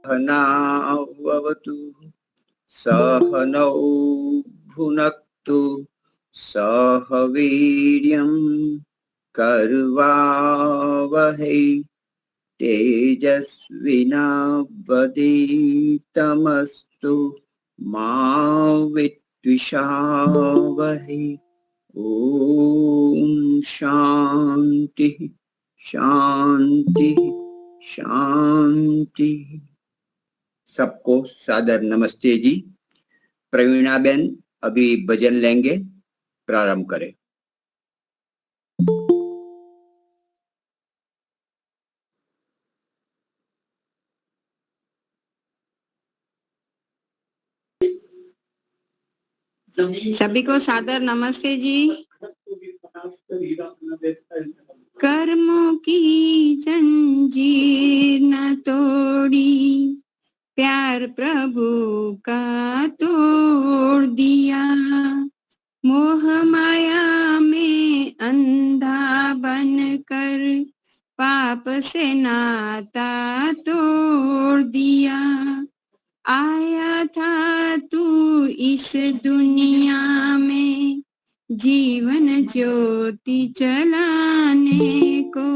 सहनावतु सहनौ भुनक्तु सह वीर्यं कर्वावहै तेजस्विनावधीतमस्तु मा विद्विषावहै। ओम शांति शांति शांति। सबको सादर नमस्ते जी। प्रवीणा बेन अभी भजन लेंगे, प्रारंभ करें। सभी को सादर नमस्ते जी। कर्मों की जंजीर न तोड़ी, प्यार प्रभु का तोड़ दिया। मोह माया में अंधा बनकर पाप से नाता तोड़ दिया। आया था तू इस दुनिया में जीवन ज्योति जलाने को,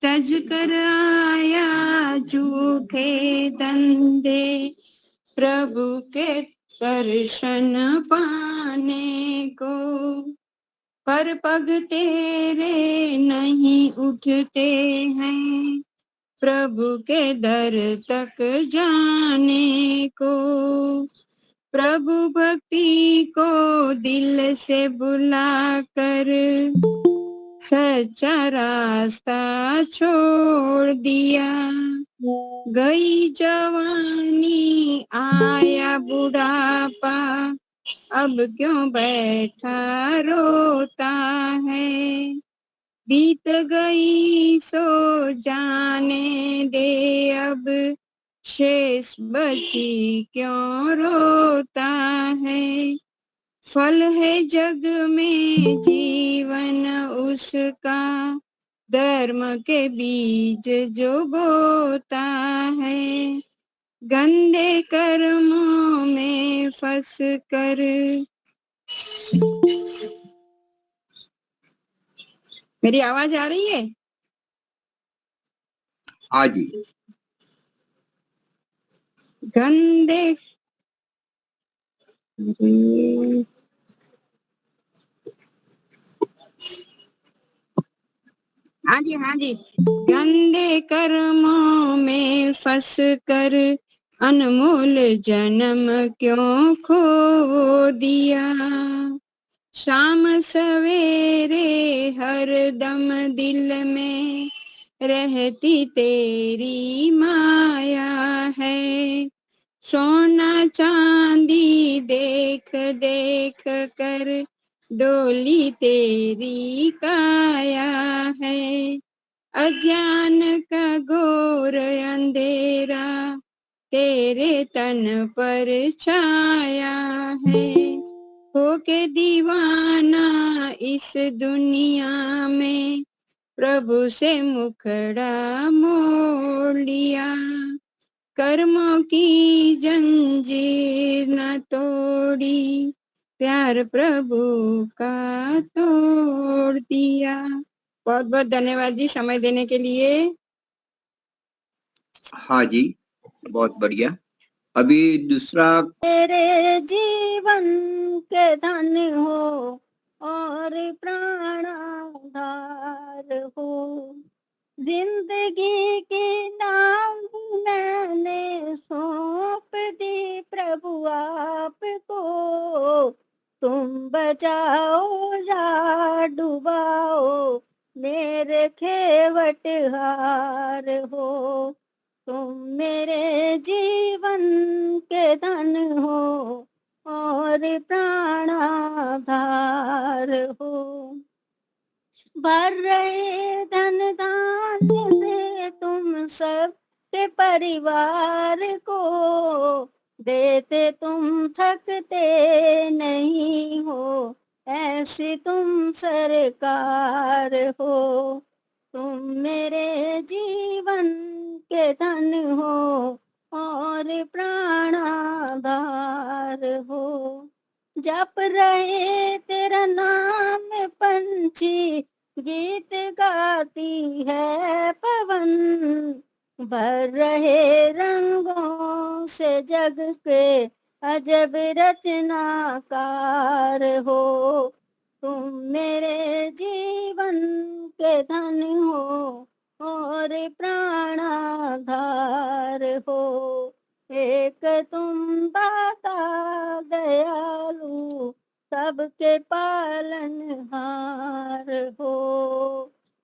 तज कर आया झूठे धंधे प्रभु के दर्शन पाने को। पर पग तेरे नहीं उठते हैं प्रभु के दर तक जाने को। प्रभु भक्ति को दिल से बुलाकर सच्चा रास्ता छोड़ दिया। गई जवानी आया बुढ़ापा, अब क्यों बैठा रोता है। बीत गई सो जाने दे अब, शेष बची क्यों रोता है। फल है जग में जीवन उसका, धर्म के बीज जो बोता है। गंदे कर्मों में फंस कर मेरी आवाज आ रही है? हाँ जी। गंदे हाँ जी। गंदे कर्मों में फंस कर अनमोल जन्म क्यों खो दिया। शाम सवेरे हर दम दिल में रहती तेरी माया है। सोना चांदी देख देख कर डोली तेरी काया है। अज्ञान का घोर अंधेरा तेरे तन पर छाया है। होके दीवाना इस दुनिया में प्रभु से मुखड़ा मोड़ लिया। कर्मों की जंजीर न तोड़ी, प्यार प्रभु का तोड़ दिया। बहुत बहुत धन्यवाद जी समय देने के लिए। हाँ जी, बहुत बढ़िया। अभी दूसरा। तेरे जीवन के धन हो और प्राणाधार हो, जिंदगी की नाव मैंने सौंप दी प्रभु आपको। तुम बचाओ या डुबाओ मेरे खेवटहार हो। तुम मेरे जीवन के धन हो और प्राणाधार हो। भर रहे धन धान्य से तुम सबके परिवार को, देते तुम थकते नहीं हो, ऐसी तुम सरकार हो। तुम मेरे जीवन के धन हो और प्राणाधार हो। जप रहे तेरा नाम पंछी, गीत गाती है पवन। भर रहे रंगों से जग के अजब रचनाकार हो। तुम मेरे जीवन के धन हो और प्राणाधार हो। एक तुम दाता दयालु, सबके पालनहार हो।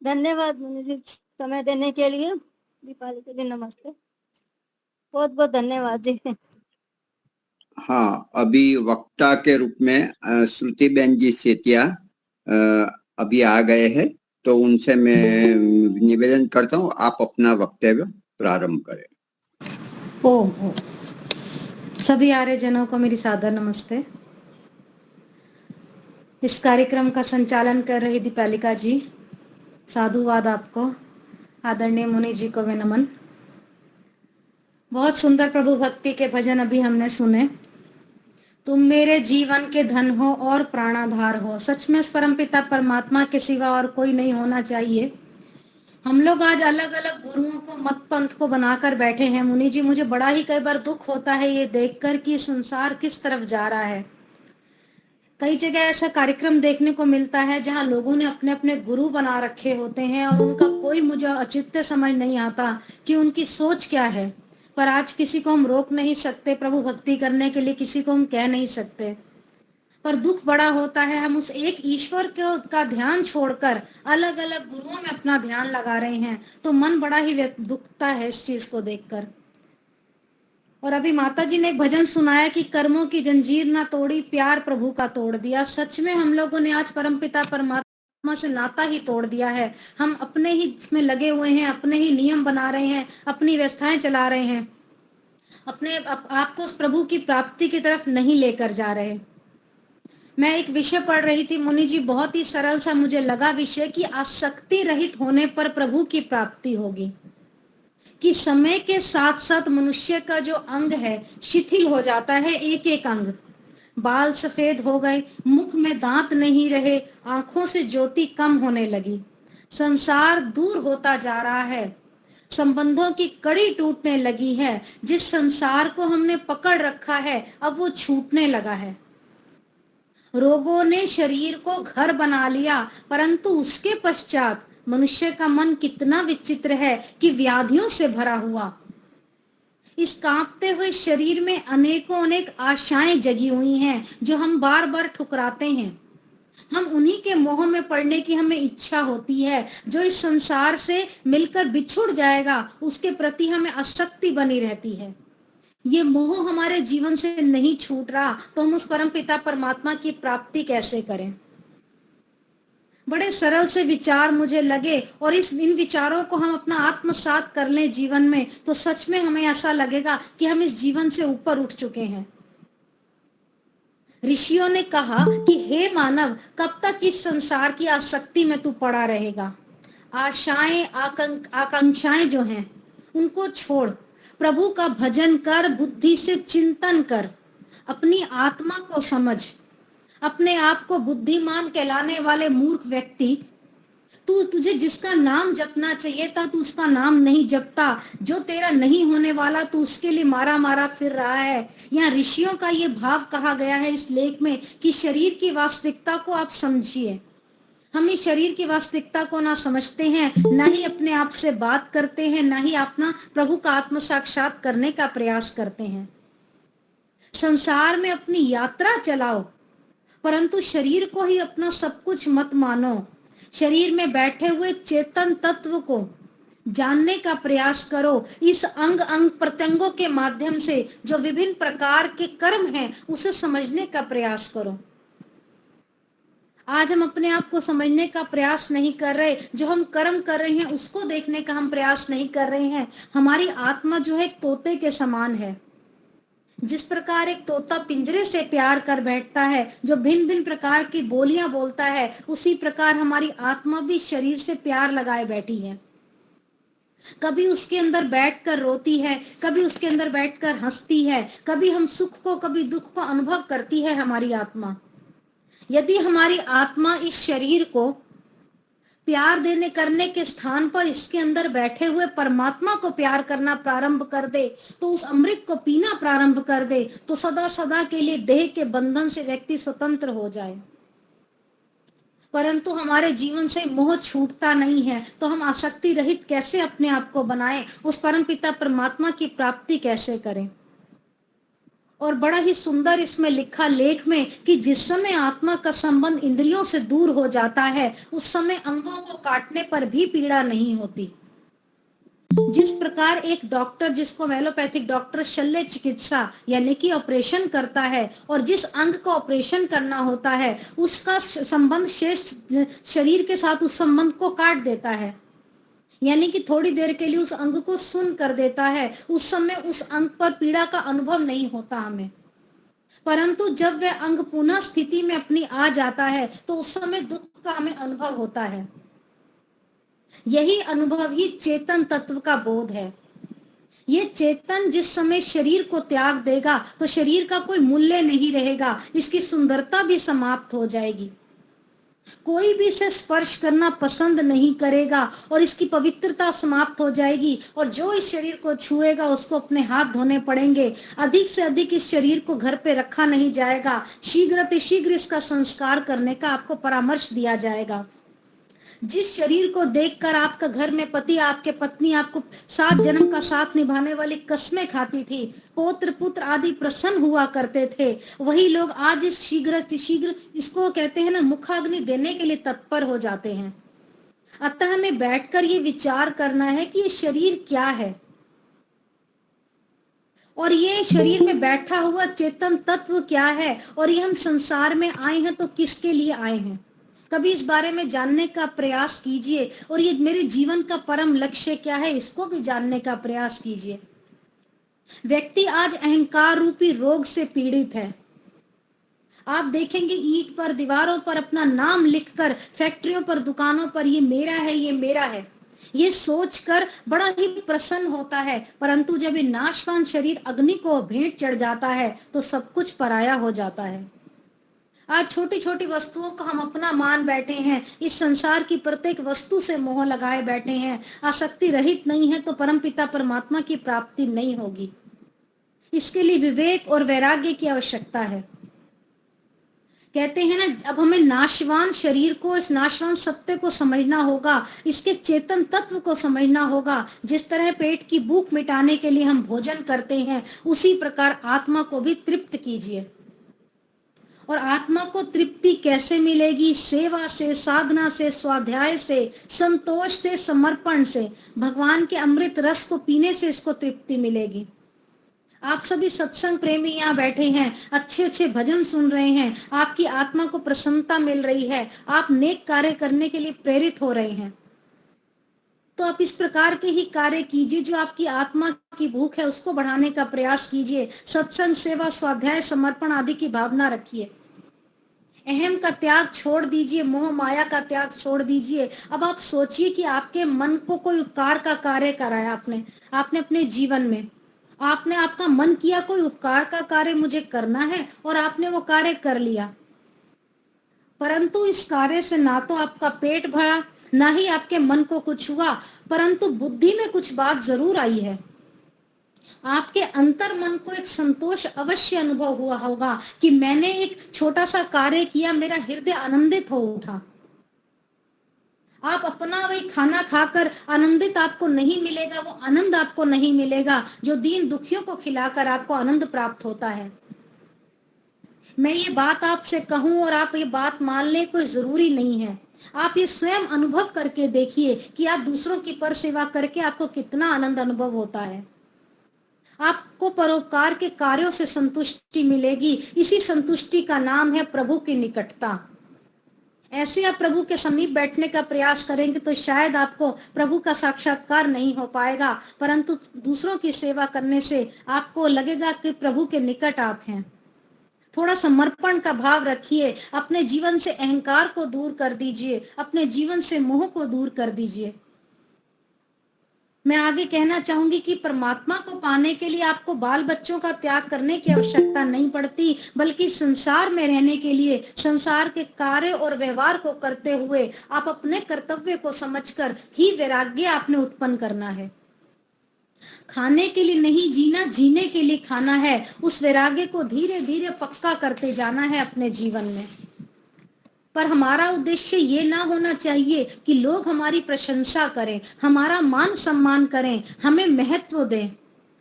धन्यवाद मुनि जी समय देने के लिए। दीपाली के लिए नमस्ते, बहुत बहुत धन्यवाद जी। हाँ, अभी वक्ता के रूप में श्रुति बेन जी सेतिया अभी आ गए हैं, तो उनसे मैं निवेदन करता हूँ आप अपना वक्तव्य प्रारंभ करें। ओ सभी आर्यजनों को मेरी सादर नमस्ते। इस कार्यक्रम का संचालन कर रही दीपालिका जी, साधुवाद आपको। आदरणीय मुनि जी को मैं नमन। बहुत सुंदर प्रभु भक्ति के भजन अभी हमने सुने। तुम मेरे जीवन के धन हो और प्राणाधार हो। सच में परमपिता परमात्मा के सिवा और कोई नहीं होना चाहिए। हम लोग आज अलग अलग गुरुओं को मत पंथ को बनाकर बैठे हैं। मुनि जी, मुझे बड़ा ही कई बार दुख होता है ये देखकर कि संसार किस तरफ जा रहा है। कई जगह ऐसा कार्यक्रम देखने को मिलता है जहां लोगों ने अपने अपने गुरु बना रखे होते हैं और उनका कोई मुझे औचित्य समझ नहीं आता कि उनकी सोच क्या है। पर आज किसी को हम रोक नहीं सकते प्रभु भक्ति करने के लिए, किसी को हम कह नहीं सकते। पर दुख बड़ा होता है, हम उस एक ईश्वर का ध्यान छोड़कर अलग अलग गुरुओं में अपना ध्यान लगा रहे हैं, तो मन बड़ा ही दुखता है इस चीज को देखकर। और अभी माता जी ने एक भजन सुनाया कि कर्मों की जंजीर ना तोड़ी, प्यार प्रभु का तोड़ दिया। सच में हम लोगों ने आज परमपिता परमात्मा से नाता ही तोड़ दिया है। हम अपने ही इसमें लगे हुए हैं, अपने ही नियम बना रहे हैं, अपनी व्यवस्थाएं चला रहे हैं, अपने आपको उस प्रभु की प्राप्ति की तरफ नहीं लेकर जा रहे। मैं एक विषय पढ़ रही थी मुनि जी, बहुत ही सरल सा मुझे लगा विषय कि आसक्ति रहित होने पर प्रभु की प्राप्ति होगी। कि समय के साथ साथ मनुष्य का जो अंग है शिथिल हो जाता है, एक एक अंग। बाल सफेद हो गए, मुख में दांत नहीं रहे, आंखों से ज्योति कम होने लगी, संसार दूर होता जा रहा है, संबंधों की कड़ी टूटने लगी है। जिस संसार को हमने पकड़ रखा है अब वो छूटने लगा है। रोगों ने शरीर को घर बना लिया, परंतु उसके पश्चात मनुष्य का मन कितना विचित्र है कि व्याधियों से भरा हुआ। इस कांपते हुए शरीर में अनेकों अनेक आशाएं जगी हुई हैं जो हम बार बार ठुकराते हैं। हम उन्हीं के मोह में पड़ने की हमें इच्छा होती है। जो इस संसार से मिलकर बिछुड़ जाएगा उसके प्रति हमें आसक्ति बनी रहती है। ये मोह हमारे जीवन से नहीं छूट रहा तो हम उस परम पिता परमात्मा की प्राप्ति कैसे करें। बड़े सरल से विचार मुझे लगे और इन विचारों को हम अपना आत्मसात कर लें जीवन में तो सच में हमें ऐसा लगेगा कि हम इस जीवन से ऊपर उठ चुके हैं। ऋषियों ने कहा कि हे मानव, कब तक इस संसार की आसक्ति में तू पड़ा रहेगा। आशाएं आकांक्षाएं जो हैं उनको छोड़, प्रभु का भजन कर, बुद्धि से चिंतन कर, अपनी आत्मा को समझ। अपने आप को बुद्धिमान कहलाने वाले मूर्ख व्यक्ति, तुझे जिसका नाम जपना चाहिए था तू उसका नाम नहीं जपता, जो तेरा नहीं होने वाला तू उसके लिए मारा मारा फिर रहा है। यहाँ ऋषियों का ये भाव कहा गया है इस लेख में कि शरीर की वास्तविकता को आप समझिए। हम इस शरीर की वास्तविकता को ना समझते हैं, ना ही अपने आप से बात करते हैं, ना ही अपना प्रभु का आत्म साक्षात करने का प्रयास करते हैं। संसार में अपनी यात्रा चलाओ, परंतु शरीर को ही अपना सब कुछ मत मानो। शरीर में बैठे हुए चेतन तत्व को जानने का प्रयास करो। इस अंग अंग प्रत्यंगों के माध्यम से जो विभिन्न प्रकार के कर्म हैं उसे समझने का प्रयास करो। आज हम अपने आप को समझने का प्रयास नहीं कर रहे, जो हम कर्म कर रहे हैं उसको देखने का हम प्रयास नहीं कर रहे हैं। हमारी आत्मा जो है एक तोते के समान है। जिस प्रकार एक तोता पिंजरे से प्यार कर बैठता है, जो भिन्न भिन्न प्रकार की बोलियां बोलता है, उसी प्रकार हमारी आत्मा भी शरीर से प्यार लगाए बैठी है। कभी उसके अंदर बैठकर रोती है, कभी उसके अंदर बैठकर हंसती है, कभी हम सुख को कभी दुख को अनुभव करती है हमारी आत्मा। यदि हमारी आत्मा इस शरीर को प्यार देने करने के स्थान पर इसके अंदर बैठे हुए परमात्मा को प्यार करना प्रारंभ कर दे, तो उस अमृत को पीना प्रारंभ कर दे, तो सदा सदा के लिए देह के बंधन से व्यक्ति स्वतंत्र हो जाए। परंतु हमारे जीवन से मोह छूटता नहीं है, तो हम आसक्ति रहित कैसे अपने आप को बनाएं, उस परमपिता परमात्मा की प्राप्ति कैसे करें। और बड़ा ही सुंदर इसमें लिखा लेख में कि जिस समय आत्मा का संबंध इंद्रियों से दूर हो जाता है, उस समय अंगों को काटने पर भी पीड़ा नहीं होती। जिस प्रकार एक डॉक्टर, जिसको एलोपैथिक डॉक्टर शल्य चिकित्सा यानी कि ऑपरेशन करता है, और जिस अंग का ऑपरेशन करना होता है उसका संबंध शेष शरीर के साथ उस संबंध को काट देता है, यानी कि थोड़ी देर के लिए उस अंग को सुन्न कर देता है, उस समय उस अंग पर पीड़ा का अनुभव नहीं होता हमें। परंतु जब वह अंग पुनः स्थिति में अपनी आ जाता है तो उस समय दुख का हमें अनुभव होता है। यही अनुभव ही चेतन तत्व का बोध है। ये चेतन जिस समय शरीर को त्याग देगा तो शरीर का कोई मूल्य नहीं रहेगा, इसकी सुंदरता भी समाप्त हो जाएगी, कोई भी इसे स्पर्श करना पसंद नहीं करेगा और इसकी पवित्रता समाप्त हो जाएगी। और जो इस शरीर को छुएगा उसको अपने हाथ धोने पड़ेंगे। अधिक से अधिक इस शरीर को घर पे रखा नहीं जाएगा, शीघ्र इसका संस्कार करने का आपको परामर्श दिया जाएगा। जिस शरीर को देखकर आपका घर में पति, आपके पत्नी आपको 7 जन्म का साथ निभाने वाली कस्में खाती थी, पौत्र पुत्र आदि प्रसन्न हुआ करते थे, वही लोग आज इस शीघ्र इसको कहते हैं ना मुखाग्नि देने के लिए तत्पर हो जाते हैं। अतः हमें बैठकर ये विचार करना है कि ये शरीर क्या है और ये शरीर में बैठा हुआ चेतन तत्व क्या है, और ये हम संसार में आए हैं तो किसके लिए आए हैं। कभी इस बारे में जानने का प्रयास कीजिए, और ये मेरे जीवन का परम लक्ष्य क्या है इसको भी जानने का प्रयास कीजिए। व्यक्ति आज अहंकार रूपी रोग से पीड़ित है। आप देखेंगे ईंट पर, दीवारों पर अपना नाम लिखकर, फैक्ट्रियों पर, दुकानों पर ये मेरा है, ये मेरा है, ये सोचकर बड़ा ही प्रसन्न होता है। परंतु जब ये नाशवान शरीर अग्नि को भेंट चढ़ जाता है तो सब कुछ पराया हो जाता है। आज छोटी छोटी वस्तुओं को हम अपना मान बैठे हैं, इस संसार की प्रत्येक वस्तु से मोह लगाए बैठे हैं। आसक्ति रहित नहीं है तो परमपिता परमात्मा की प्राप्ति नहीं होगी। इसके लिए विवेक और वैराग्य की आवश्यकता है। कहते हैं ना, अब हमें नाशवान शरीर को, इस नाशवान सत्य को समझना होगा, इसके चेतन तत्व को समझना होगा। जिस तरह पेट की भूख मिटाने के लिए हम भोजन करते हैं, उसी प्रकार आत्मा को भी तृप्त कीजिए। और आत्मा को तृप्ति कैसे मिलेगी? सेवा से, साधना से, स्वाध्याय से, संतोष से, समर्पण से, भगवान के अमृत रस को पीने से इसको तृप्ति मिलेगी। आप सभी सत्संग प्रेमी यहाँ बैठे हैं, अच्छे अच्छे भजन सुन रहे हैं, आपकी आत्मा को प्रसन्नता मिल रही है, आप नेक कार्य करने के लिए प्रेरित हो रहे हैं। तो आप इस प्रकार के ही कार्य कीजिए, जो आपकी आत्मा की भूख है उसको बढ़ाने का प्रयास कीजिए। सत्संग, सेवा, स्वाध्याय, समर्पण आदि की भावना रखिए। अहम का त्याग छोड़ दीजिए, मोह माया का त्याग छोड़ दीजिए। अब आप सोचिए कि आपके मन को कोई उपकार का कार्य कराया आपने अपने जीवन में, आपने आपका मन किया कोई उपकार का कार्य मुझे करना है, और आपने वो कार्य कर लिया। परंतु इस कार्य से ना तो आपका पेट भरा, ना ही आपके मन को कुछ हुआ, परंतु बुद्धि में कुछ बात जरूर आई है। आपके अंतर मन को एक संतोष अवश्य अनुभव हुआ होगा कि मैंने एक छोटा सा कार्य किया, मेरा हृदय आनंदित हो उठा। आप अपना वही खाना खाकर आनंदित आपको नहीं मिलेगा, वो आनंद आपको नहीं मिलेगा जो दीन दुखियों को खिलाकर आपको आनंद प्राप्त होता है। मैं ये बात आपसे कहूं और आप ये बात मान ले, कोई जरूरी नहीं है। आप ये स्वयं अनुभव करके देखिए कि आप दूसरों की पर सेवा करके आपको कितना आनंद अनुभव होता है। आपको परोपकार के कार्यों से संतुष्टि मिलेगी। इसी संतुष्टि का नाम है प्रभु की निकटता। ऐसे आप प्रभु के समीप बैठने का प्रयास करेंगे तो शायद आपको प्रभु का साक्षात्कार नहीं हो पाएगा, परंतु दूसरों की सेवा करने से आपको लगेगा कि प्रभु के निकट आप हैं। थोड़ा समर्पण का भाव रखिए, अपने जीवन से अहंकार को दूर कर दीजिए, अपने जीवन से मोह को दूर कर दीजिए। मैं आगे कहना चाहूंगी कि परमात्मा को पाने के लिए आपको बाल बच्चों का त्याग करने की आवश्यकता नहीं पड़ती, बल्कि संसार में रहने के लिए संसार के कार्य और व्यवहार को करते हुए आप अपने कर्तव्य को समझकर ही वैराग्य आपने उत्पन्न करना है। खाने के लिए नहीं जीना, जीने के लिए खाना है। उस वैराग्य को धीरे धीरे पक्का करते जाना है अपने जीवन में। पर हमारा उद्देश्य ये ना होना चाहिए कि लोग हमारी प्रशंसा करें, हमारा मान सम्मान करें, हमें महत्व दें।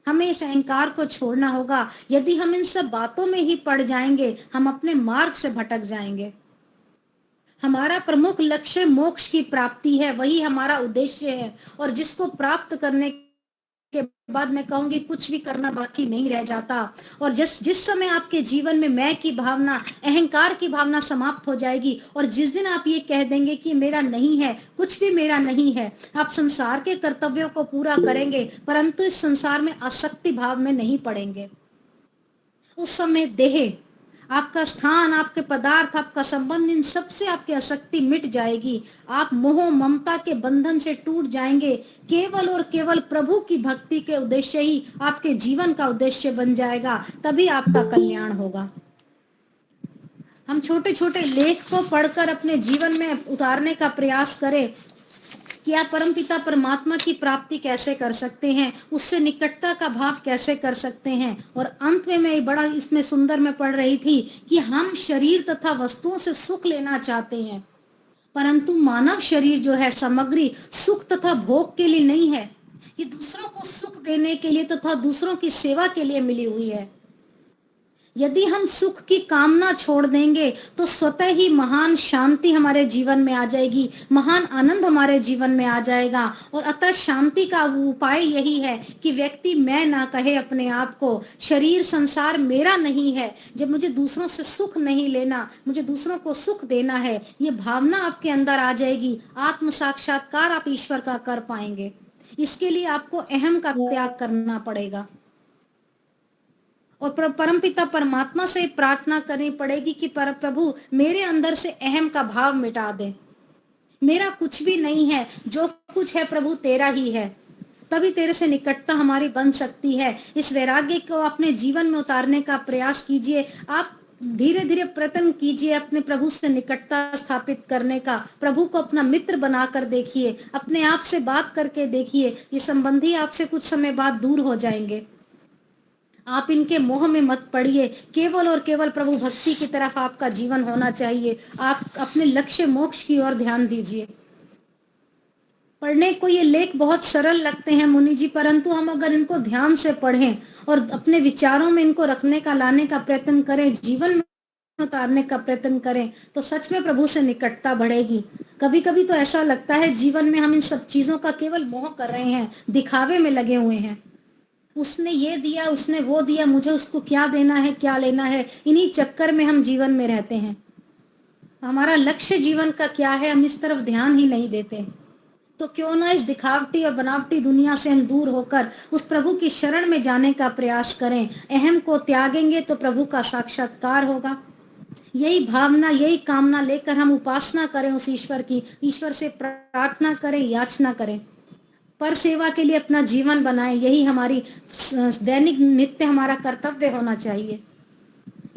हमें इस अहंकार को छोड़ना होगा। यदि हम इन सब बातों में ही पड़ जाएंगे, हम अपने मार्ग से भटक जाएंगे। हमारा प्रमुख लक्ष्य मोक्ष की प्राप्ति है, वही हमारा उद्देश्य है। और जिसको प्राप्त करने के बाद मैं कहूंगी कुछ भी करना बाकी नहीं रह जाता। और जिस समय आपके जीवन में मैं की भावना, अहंकार की भावना समाप्त हो जाएगी, और जिस दिन आप ये कह देंगे कि मेरा नहीं है, कुछ भी मेरा नहीं है, आप संसार के कर्तव्यों को पूरा करेंगे, परंतु इस संसार में आसक्ति भाव में नहीं पड़ेंगे। उस समय देह, आपका स्थान, आपके पदार्थ, आपका संबंध, इन सब से आपकी आसक्ति मिट जाएगी। आप मोह ममता के बंधन से टूट जाएंगे। केवल और केवल प्रभु की भक्ति के उद्देश्य ही आपके जीवन का उद्देश्य बन जाएगा, तभी आपका कल्याण होगा। हम छोटे छोटे लेख को पढ़कर अपने जीवन में उतारने का प्रयास करें कि आप परमपिता परमात्मा की प्राप्ति कैसे कर सकते हैं, उससे निकटता का भाव कैसे कर सकते हैं। और अंत में मैं बड़ा इसमें सुंदर में पढ़ रही थी कि हम शरीर तथा वस्तुओं से सुख लेना चाहते हैं, परंतु मानव शरीर जो है सामग्री सुख तथा भोग के लिए नहीं है, ये दूसरों को सुख देने के लिए तथा दूसरों की सेवा के लिए मिली हुई है। यदि हम सुख की कामना छोड़ देंगे तो स्वतः ही महान शांति हमारे जीवन में आ जाएगी, महान आनंद हमारे जीवन में आ जाएगा। और अतः शांति का उपाय यही है कि व्यक्ति मैं ना कहे अपने आप को, शरीर संसार मेरा नहीं है, जब मुझे दूसरों से सुख नहीं लेना, मुझे दूसरों को सुख देना है, ये भावना आपके अंदर आ जाएगी। आत्म साक्षात्कार आप ईश्वर का कर पाएंगे। इसके लिए आपको अहम का त्याग करना पड़ेगा और परमपिता परमात्मा से प्रार्थना करनी पड़ेगी कि प्रभु मेरे अंदर से अहम का भाव मिटा दे। मेरा कुछ भी नहीं है, जो कुछ है प्रभु तेरा ही है। तभी तेरे से निकटता हमारी बन सकती है। इस वैराग्य को अपने जीवन में उतारने का प्रयास कीजिए। आप धीरे धीरे प्रयत्न कीजिए अपने प्रभु से निकटता स्थापित करने का। प्रभु को अपना मित्र बनाकर देखिए, अपने आप से बात करके देखिए। ये संबंधी आपसे कुछ समय बाद दूर हो जाएंगे। आप इनके मोह में मत पड़िए। केवल और केवल प्रभु भक्ति की तरफ आपका जीवन होना चाहिए। आप अपने लक्ष्य मोक्ष की ओर ध्यान दीजिए। पढ़ने को ये लेख बहुत सरल लगते हैं मुनि जी, परंतु हम अगर इनको ध्यान से पढ़ें और अपने विचारों में इनको रखने का, लाने का प्रयत्न करें, जीवन में उतारने का प्रयत्न करें, तो सच में प्रभु से निकटता बढ़ेगी। कभी कभी तो ऐसा लगता है जीवन में हम इन सब चीजों का केवल मोह कर रहे हैं, दिखावे में लगे हुए हैं। उसने ये दिया, उसने वो दिया, मुझे उसको क्या देना है, क्या लेना है, इन्हीं चक्कर में हम जीवन में रहते हैं। हमारा लक्ष्य जीवन का क्या है, हम इस तरफ ध्यान ही नहीं देते। तो क्यों ना इस दिखावटी और बनावटी दुनिया से हम दूर होकर उस प्रभु की शरण में जाने का प्रयास करें। अहम को त्यागेंगे तो प्रभु का साक्षात्कार होगा। यही भावना, यही कामना लेकर हम उपासना करें उस ईश्वर की, ईश्वर से प्रार्थना करें, याचना करें, पर सेवा के लिए अपना जीवन बनाएं। यही हमारी दैनिक नित्य हमारा कर्तव्य होना चाहिए।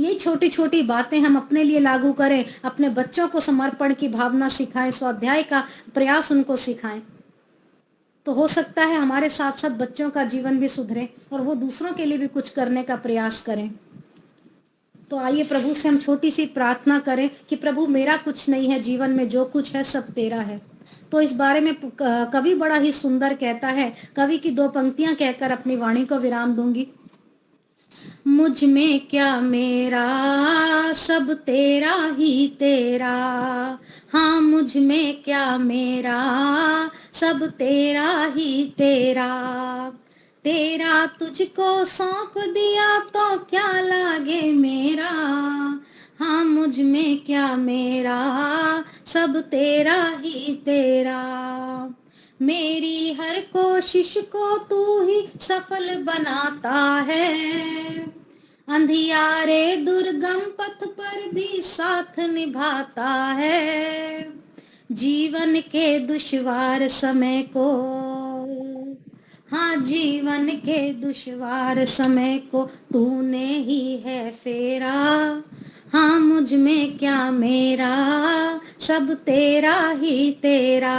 ये छोटी छोटी बातें हम अपने लिए लागू करें, अपने बच्चों को समर्पण की भावना सिखाएं, स्वाध्याय का प्रयास उनको सिखाएं, तो हो सकता है हमारे साथ साथ बच्चों का जीवन भी सुधरे और वो दूसरों के लिए भी कुछ करने का प्रयास करें। तो आइए प्रभु से हम छोटी सी प्रार्थना करें कि प्रभु मेरा कुछ नहीं है, जीवन में जो कुछ है सब तेरा है। तो इस बारे में कवि बड़ा ही सुंदर कहता है। कवि की 2 पंक्तियां कहकर अपनी वाणी को विराम दूंगी। मुझ में क्या मेरा, सब तेरा ही तेरा। हाँ, मुझ में क्या मेरा, सब तेरा ही तेरा। तेरा तुझको सौंप दिया तो क्या लागे मेरा। हाँ, मुझ में क्या मेरा, सब तेरा ही तेरा। मेरी हर कोशिश को तू ही सफल बनाता है। अंधियारे दुर्गम पथ पर भी साथ निभाता है। जीवन के दुश्वार समय को हाँ, जीवन के दुश्वार समय को तूने ही है फेरा। हाँ, मुझ में क्या मेरा, सब तेरा ही तेरा।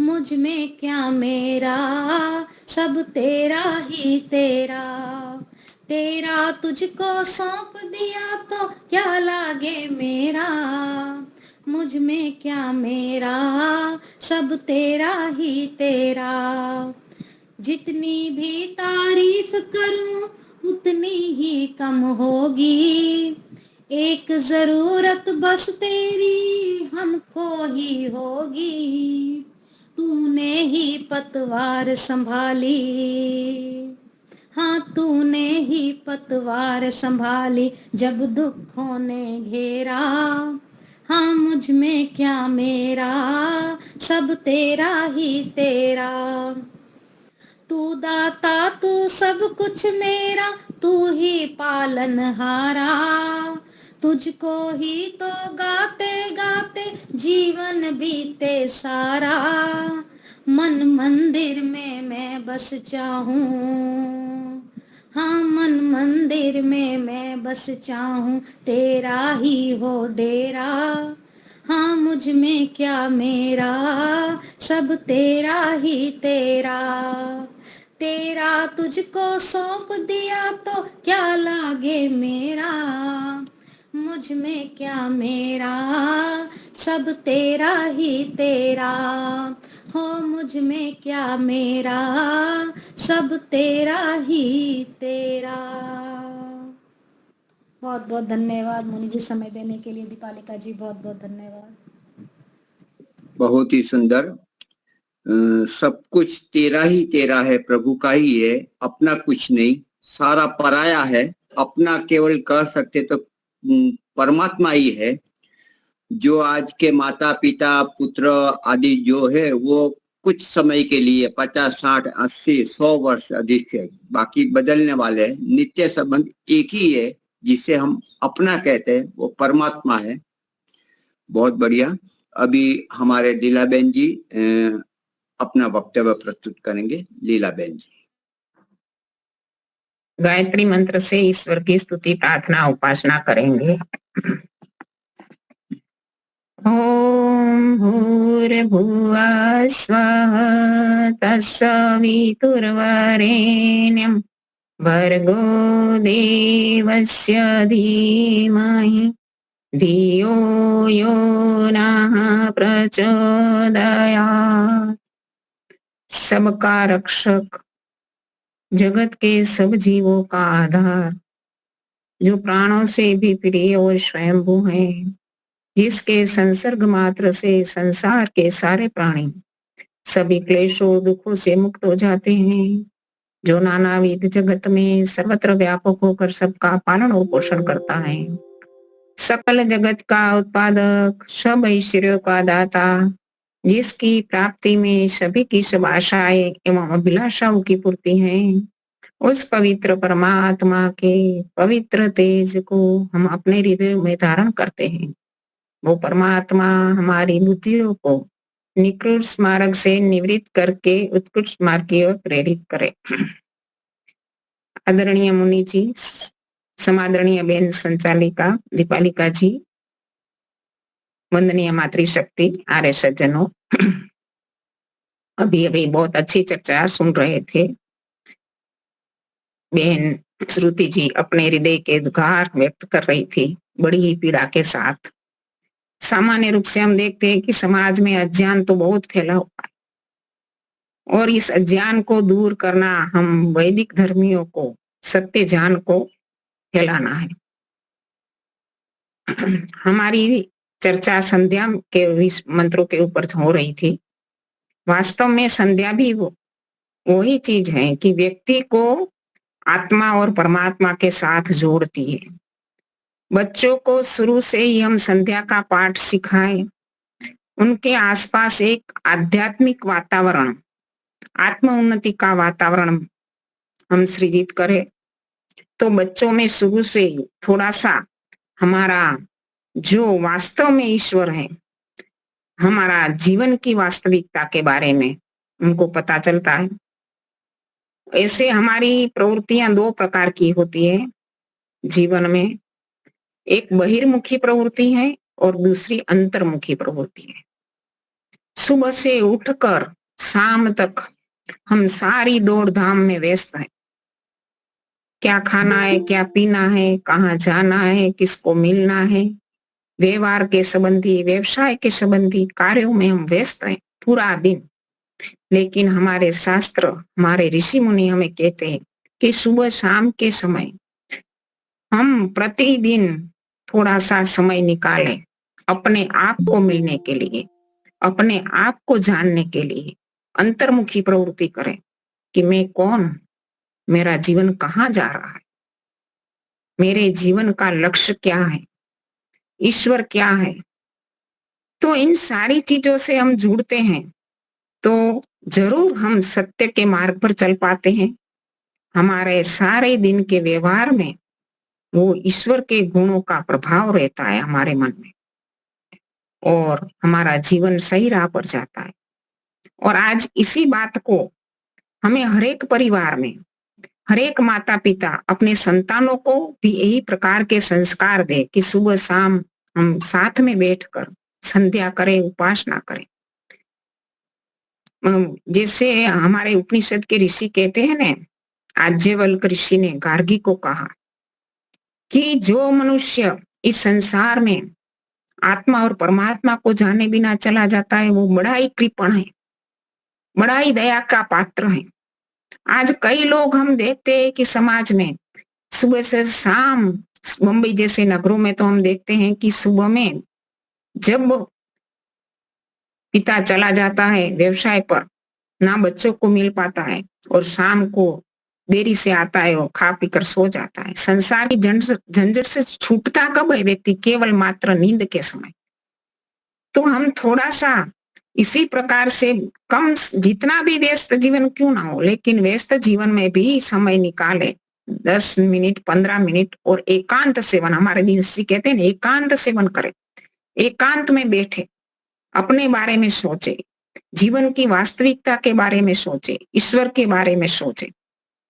मुझ में क्या मेरा, सब तेरा ही तेरा। तेरा तुझको सौंप दिया तो क्या लागे मेरा। मुझ में क्या मेरा, सब तेरा ही तेरा। जितनी भी तारीफ करूं उतनी ही कम होगी। एक जरूरत बस तेरी हमको ही होगी। तूने ही पतवार संभाली। हाँ, तूने ही पतवार संभाली जब दुखों ने घेरा। हाँ, मुझ में क्या मेरा, सब तेरा ही तेरा। तू दाता तू सब कुछ मेरा, तू ही पालनहारा। तुझको ही तो गाते गाते जीवन बीते सारा। मन मंदिर में मैं बस चाहूं। हाँ, मन मंदिर में मैं बस चाहूं, तेरा ही हो डेरा। हाँ, मुझ में क्या मेरा, सब तेरा ही तेरा। तेरा तुझको सौंप दिया तो क्या लागे मेरा। मुझ में क्या मेरा, सब तेरा ही तेरा। हो, मुझ में क्या मेरा, सब तेरा ही तेरा। बहुत बहुत धन्यवाद मुनि जी, समय देने के लिए। दीपालिका जी, बहुत बहुत धन्यवाद। बहुत ही सुंदर। सब कुछ तेरा ही तेरा है, प्रभु का ही है, अपना कुछ नहीं, सारा पराया है। अपना केवल कह सकते तो परमात्मा ही है। जो आज के माता पिता पुत्र आदि जो है वो कुछ समय के लिए 50, 60, 80, 100 वर्ष अधिक है, बाकी बदलने वाले हैं। नित्य संबंध एक ही है जिसे हम अपना कहते हैं, वो परमात्मा है। बहुत बढ़िया। अभी हमारे लीलाबेन जी अपना वक्तव्य प्रस्तुत करेंगे। लीलाबेन जी। गायत्री मंत्र से ईश्वर की स्तुति प्रार्थना उपासना करेंगे। ओम भूर्भुवः स्वः तत्सवितुर्वरेण्यं भर्गो देवस्य धीमहि धियो यो नः प्रचोदयात्। सबका रक्षक, जगत के सब जीवों का आधार, जो प्राणों से भी प्रिय और स्वयंभू है, जिसके संसर्ग मात्र से संसार के सारे प्राणी सभी क्लेशों और दुखों से मुक्त हो जाते हैं, जो नानाविध जगत में सर्वत्र व्यापक होकर सबका पालन और पोषण करता है, सकल जगत का उत्पादक, सब ऐश्वर्यों का दाता, जिसकी प्राप्ति में सभी की सब आशाएं एवं अभिलाषाओं की पूर्ति है, उस पवित्र परमात्मा के पवित्र तेज को हम अपने हृदय में धारण करते हैं। वो परमात्मा हमारी बुद्धियों को निकृष्ट मार्ग से निवृत्त करके उत्कृष्ट मार्ग की ओर प्रेरित करे। आदरणीय मुनि जी, समादरणीय बेन संचालिका दीपालिका जी, वंदनीय मातृशक्ति, आर्य सज्जनों, अभी अभी बहुत अच्छी चर्चा सुन रहे थे। बहन श्रुति जी अपने हृदय के दुखार व्यक्त कर रही थी, बड़ी ही पीड़ा के साथ। सामान्य रूप से हम देखते हैं कि समाज में अज्ञान तो बहुत फैला हुआ है, और इस अज्ञान को दूर करना हम वैदिक धर्मियों को सत्य ज्ञान को फैलाना है। हमारी चर्चा संध्या के मंत्रों के ऊपर हो रही थी। वास्तव में संध्या भी वही चीज है कि व्यक्ति को आत्मा और परमात्मा के साथ जोड़ती है। बच्चों को शुरू से ही हम संध्या का पाठ सिखाएं, उनके आसपास एक आध्यात्मिक वातावरण, आत्म उन्नति का वातावरण हम सृजित करें, तो बच्चों में शुरू से ही थोड़ा सा हमारा जो वास्तव में ईश्वर है, हमारा जीवन की वास्तविकता के बारे में उनको पता चलता है। ऐसे हमारी प्रवृत्तियां दो प्रकार की होती है जीवन में। एक बहिर्मुखी प्रवृत्ति है और दूसरी अंतर्मुखी प्रवृत्ति है। सुबह से उठकर शाम तक हम सारी दौड़ धाम में व्यस्त हैं। क्या खाना है, क्या पीना है, कहाँ जाना है, किसको मिलना है, व्यवहार के संबंधी, व्यवसाय के संबंधी कार्यों में हम व्यस्त हैं पूरा दिन। लेकिन हमारे शास्त्र, हमारे ऋषि मुनि हमें कहते हैं कि सुबह शाम के समय हम प्रतिदिन थोड़ा सा समय निकालें अपने आप को मिलने के लिए, अपने आप को जानने के लिए, अंतर्मुखी प्रवृत्ति करें कि मैं कौन, मेरा जीवन कहाँ जा रहा है, मेरे जीवन का लक्ष्य क्या है, ईश्वर क्या है। तो इन सारी चीजों से हम जुड़ते हैं तो जरूर हम सत्य के मार्ग पर चल पाते हैं। हमारे सारे दिन के व्यवहार में वो ईश्वर के गुणों का प्रभाव रहता है हमारे मन में और हमारा जीवन सही राह पर जाता है। और आज इसी बात को हमें हरेक परिवार में, हरेक माता पिता अपने संतानों को भी यही प्रकार के संस्कार दे कि सुबह शाम हम साथ में बैठकर संध्या करें, उपासना करें। जैसे हमारे उपनिषद के ऋषि कहते हैं ना, आज्यवल्क ऋषि ने गार्गी को कहा कि जो मनुष्य इस संसार में आत्मा और परमात्मा को जाने बिना चला जाता है वो बड़ा ही कृपण है, बड़ा ही दया का पात्र है। आज कई लोग हम देखते हैं कि समाज में सुबह से शाम, मुंबई जैसे नगरों में तो हम देखते हैं कि सुबह में जब पिता चला जाता है व्यवसाय पर, ना बच्चों को मिल पाता है और शाम को देरी से आता है और खा पीकर सो जाता है। संसार की झंझट से छूटता कब है व्यक्ति? केवल मात्र नींद के समय। तो हम थोड़ा सा इसी प्रकार से कम, जितना भी व्यस्त जीवन क्यों ना हो, लेकिन व्यस्त जीवन में भी समय निकाले 10 मिनट 15 मिनट और एकांत सेवन, हमारे ऋषि कहते हैं एकांत सेवन करें, एकांत में बैठे अपने बारे में सोचे, जीवन की वास्तविकता के बारे में सोचे, ईश्वर के बारे में सोचे।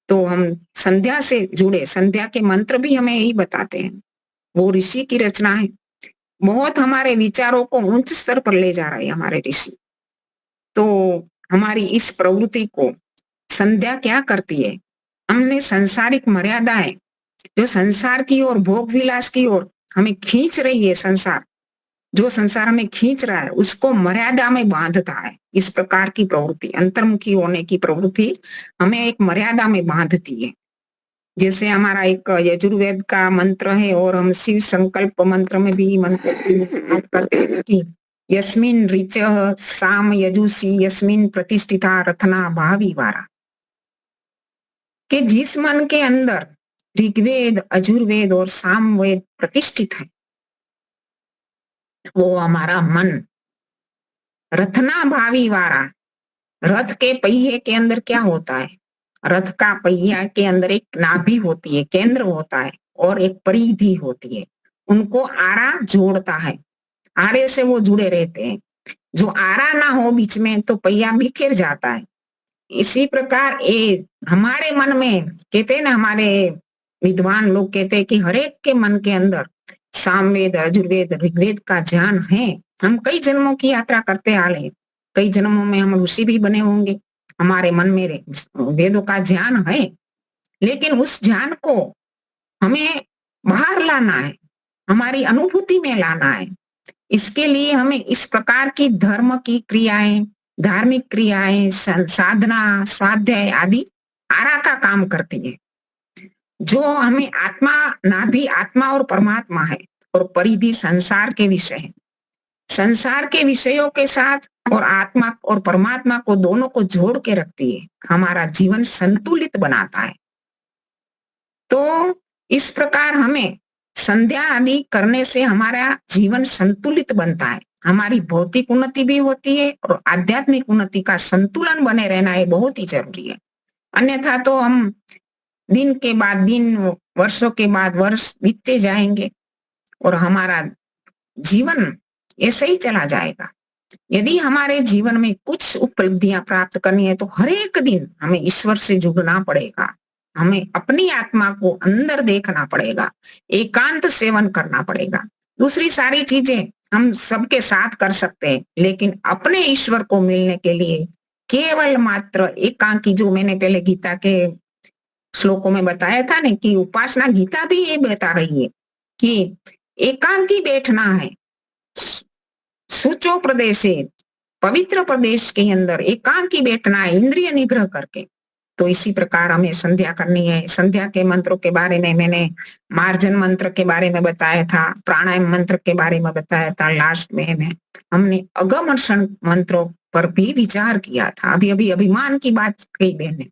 तो हम संध्या से जुड़े, संध्या के मंत्र भी हमें यही बताते हैं, वो ऋषि की रचना है। बहुत हमारे विचारों को उच्च स्तर पर ले जा रहे हैं हमारे ऋषि। तो हमारी इस प्रवृत्ति को संध्या क्या करती है? हमने सांसारिक मर्यादाएं जो संसार की ओर, भोग विलास की ओर हमें खींच रही है, संसार जो संसार में खींच रहा है उसको मर्यादा में बांधता है। इस प्रकार की प्रवृत्ति, अंतर्मुखी होने की प्रवृत्ति हमें एक मर्यादा में बांधती है। जैसे हमारा एक यजुर्वेद का मंत्र है और हम शिव संकल्प मंत्र में भी मंत्र करते हैं कि यस्मिन ऋच साम यजुषी यस्मिन प्रतिष्ठिता रथना भावी वारा, कि जिस मन के अंदर ऋग्वेद, अजुर्वेद और सामवेद प्रतिष्ठित है वो हमारा मन रथना भावी वारा। रथ के पहिए के अंदर क्या होता है? रथ का पहिया के अंदर एक नाभि होती है, केंद्र होता है और एक परिधि होती है, उनको आरा जोड़ता है, आरे से वो जुड़े रहते हैं। जो आरा ना हो बीच में तो पहिया बिखर जाता है। इसी प्रकार ये हमारे मन में, कहते हैं ना, हमारे विद्वान लोग कहते हैं कि हरेक के मन के अंदर सामवेद, अजुर्वेद, ऋग्वेद का ज्ञान है। हम कई जन्मों की यात्रा करते आ रहे हैं, कई जन्मों में हम ऋषि भी बने होंगे, हमारे मन में वेदों का ज्ञान है, लेकिन उस ज्ञान को हमें बाहर लाना है, हमारी अनुभूति में लाना है। इसके लिए हमें इस प्रकार की धर्म की क्रियाएं, धार्मिक क्रियाएं, साधना, स्वाध्याय आदि आरा का काम करती है। जो हमें आत्मा, नाभि आत्मा और परमात्मा है और परिधि संसार के विषय है। संसार के विषयों के साथ और आत्मा और परमात्मा को, दोनों को जोड़ के रखती है, हमारा जीवन संतुलित बनाता है। तो इस प्रकार हमें संध्या आदि करने से हमारा जीवन संतुलित बनता है, हमारी भौतिक उन्नति भी होती है और आध्यात्मिक उन्नति का संतुलन बने रहना है बहुत ही जरूरी है। अन्यथा तो हम दिन के बाद दिन, वर्षों के बाद वर्ष बीतते जाएंगे और हमारा जीवन ऐसे ही चला जाएगा। यदि हमारे जीवन में कुछ उपलब्धियां प्राप्त करनी है तो हर एक दिन हमें ईश्वर से जुड़ना पड़ेगा, हमें अपनी आत्मा को अंदर देखना पड़ेगा, एकांत सेवन करना पड़ेगा। दूसरी सारी चीजें हम सबके साथ कर सकते हैं, लेकिन अपने ईश्वर को मिलने के लिए केवल मात्र एकांकी, जो मैंने पहले गीता के श्लोकों में बताया था ना कि उपासना गीता भी ये बता रही है कि एकांकी बैठना है, सूचो प्रदेशे, पवित्र प्रदेश के अंदर एकांकी बैठना है, इंद्रिय निग्रह करके। तो इसी प्रकार हमें संध्या करनी है। संध्या के मंत्रों के बारे में मैंने मार्जन मंत्र के बारे में बताया था, प्राणायाम मंत्र के बारे में बताया था। लास्ट में हमने अगमर्षण मंत्रों पर भी विचार किया था। अभी अभी अभिमान की बात कही मैंने।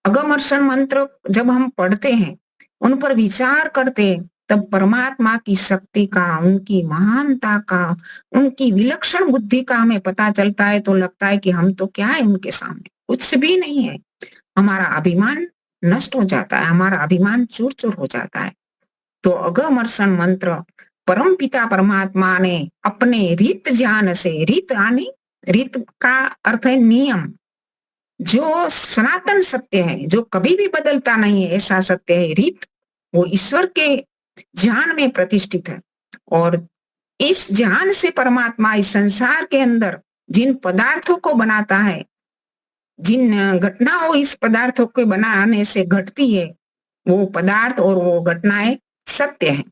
अगमर्षण मंत्र जब हम पढ़ते हैं, उन पर विचार करते हैं, तब परमात्मा की शक्ति का, उनकी महानता का, उनकी विलक्षण बुद्धि का हमें पता चलता है। तो लगता है कि हम तो क्या है उनके सामने, कुछ भी नहीं है। हमारा अभिमान नष्ट हो जाता है, हमारा अभिमान चूर चूर हो जाता है। तो अगमर्षण मंत्र परम पिता परमात्मा ने अपने रीत ज्ञान से, रीत आनी, रीत का अर्थ है नियम, जो सनातन सत्य है, जो कभी भी बदलता नहीं है, ऐसा सत्य है रीत, वो ईश्वर के ज्ञान में प्रतिष्ठित है। और इस ज्ञान से परमात्मा इस संसार के अंदर जिन पदार्थों को बनाता है, जिन घटनाओं इस पदार्थों के बनाने से घटती है, वो पदार्थ और वो घटनाएं सत्य है।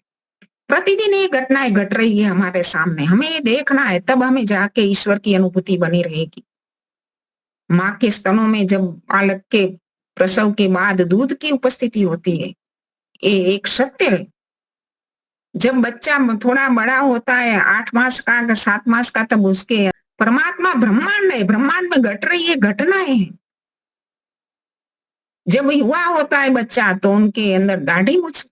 प्रतिदिन ये घटनाएं घट रही है हमारे सामने, हमें ये देखना है, तब हमें जाके ईश्वर की अनुभूति बनी रहेगी। माँ के स्तनों में जब बालक के प्रसव के बाद दूध की उपस्थिति होती है, ये एक सत्य है। जब बच्चा थोड़ा बड़ा होता है, 8 मास का, 7 मास का, तब उसके परमात्मा ब्रह्मांड है, ब्रह्मांड में घट रही है घटनाएं हैं। जब युवा होता है बच्चा, तो उनके अंदर दाढ़ी मूछ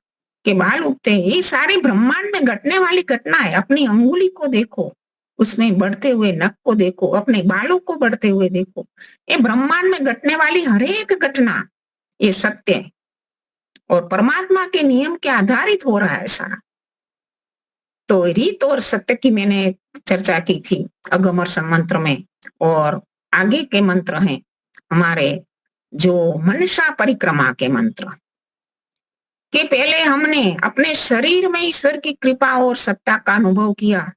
के बाल उगते हैं। ये सारी ब्रह्मांड में घटने वाली घटना है। अपनी अंगुली को देखो, उसमें बढ़ते हुए नख को देखो, अपने बालों को बढ़ते हुए देखो। ये ब्रह्मांड में घटने वाली हर एक घटना ये सत्य है और परमात्मा के नियम के आधारित हो रहा है सारा। तो रीत और सत्य की मैंने चर्चा की थी अगमर्षण मंत्र में। और आगे के मंत्र हैं हमारे जो मनसा परिक्रमा के मंत्र, कि पहले हमने अपने शरीर में ईश्वर की कृपा और सत्ता का अनुभव किया,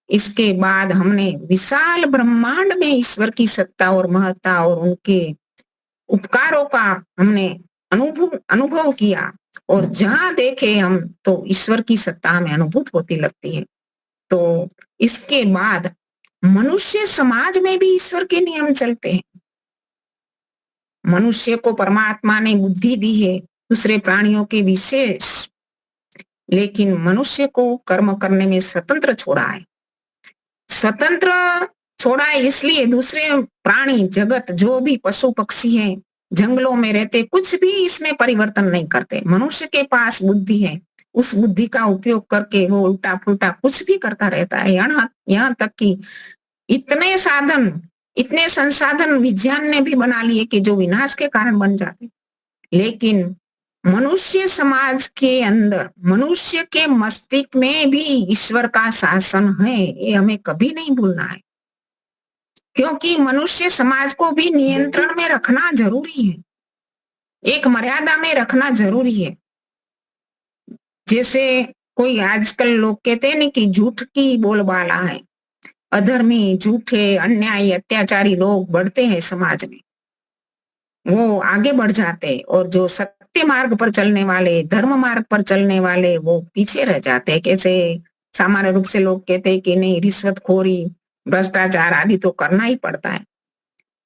इसके बाद हमने विशाल ब्रह्मांड में ईश्वर की सत्ता और महत्ता और उनके उपकारों का हमने अनुभव किया। और जहां देखे हम तो ईश्वर की सत्ता हमें अनुभूत होती लगती है। तो इसके बाद मनुष्य समाज में भी ईश्वर के नियम चलते हैं। मनुष्य को परमात्मा ने बुद्धि दी है दूसरे प्राणियों के विशेष, लेकिन मनुष्य को कर्म करने में स्वतंत्र छोड़ा है। स्वतंत्र छोड़ा है इसलिए दूसरे प्राणी जगत, जो भी पशु पक्षी हैं, जंगलों में रहते, कुछ भी इसमें परिवर्तन नहीं करते। मनुष्य के पास बुद्धि है, उस बुद्धि का उपयोग करके वो उल्टा पुल्टा कुछ भी करता रहता है। यहाँ तक कि इतने संसाधन विज्ञान ने भी बना लिए कि जो विनाश के कारण बन जाते। लेकिन मनुष्य समाज के अंदर, मनुष्य के मस्तिष्क में भी ईश्वर का शासन है, ये हमें कभी नहीं भूलना है। क्योंकि मनुष्य समाज को भी नियंत्रण में रखना जरूरी है, एक मर्यादा में रखना जरूरी है। जैसे कोई आजकल लोग कहते हैं ना कि झूठ की बोलबाला है, अधर्मी, झूठे, अन्यायी, अत्याचारी लोग बढ़ते हैं समाज में, वो आगे बढ़ जाते हैं। और जो सत्य मार्ग पर चलने वाले, धर्म मार्ग पर चलने वाले, वो पीछे रह जाते हैं। कैसे सामान्य रूप से लोग कहते हैं कि नहीं, रिश्वतखोरी, भ्रष्टाचार आदि तो करना ही पड़ता है।